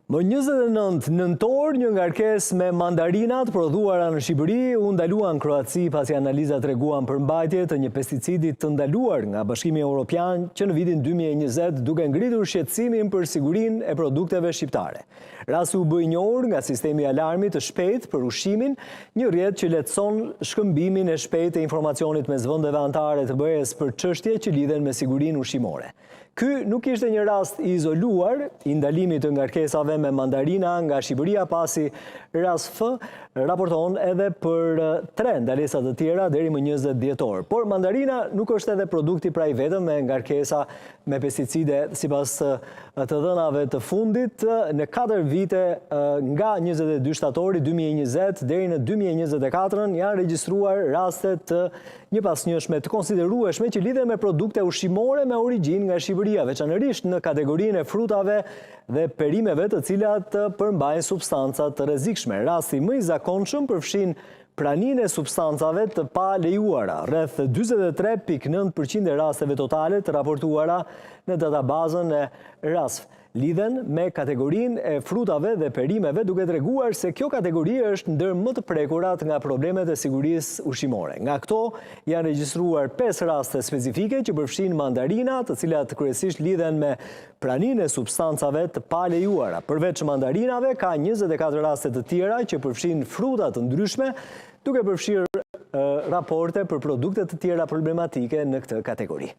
Më 29 nëntor, një ngarkesë me mandarinat prodhuara në Shqipëri u ndaluan në Kroaci pasi analizat treguan përmbajtje të një pesticidit të ndaluar nga Bashkimi Evropian që në vitin 2020 duke ngritur shqetësimin për sigurinë e produkteve shqiptare. Rasti u bë i njohur nga sistemi alarmit të shpejtë për ushqimin, një rrjet që lehtëson shkëmbimin e shpejtë e informacionit mes vendeve anëtare të BE-s për çështje që lidhen me sigurinë ushqimore. Ky nuk ishte një rast i izoluar i ndalimit të ngarkesave me mandarina nga Shqipëria pasi RASF raporton edhe për 3 ndalesa të tjera deri më 20 dhjetor. Por mandarina nuk është edhe produkti pra i vetëm me ngarkesa me pesticide, sipas të dhënave të fundit, në 4 vite nga 22 shtatori 2020 deri në 2024 janë regjistruar raste të njëpasnjëshme të konsiderueshme që lidhen me produkte ushqimore me origjinë nga Shqipëria, veçanërisht në kategorinë e frutave dhe perimeve të cilat përmbajnë substanca të rrezikshme. Rasti më i zakonshëm përfshin praninë e substancave të pa lejuara, rreth 43.9% e rasteve totale të raportuara në databazën e RASF. Lidhen me kategorinë e frutave dhe perimeve, duke treguar se kjo kategori është ndër më të prekurat nga problemet e sigurisë ushqimore. Nga këto janë regjistruar 5 raste specifike që përfshin mandarina, të cilat kryesisht lidhen me praninë e substancave të pa lejuara. Përveç mandarinave, ka 24 raste të tjera që përfshin fruta të ndryshme, duke përfshirë raporte për produkte të tjera problematike në këtë kategori.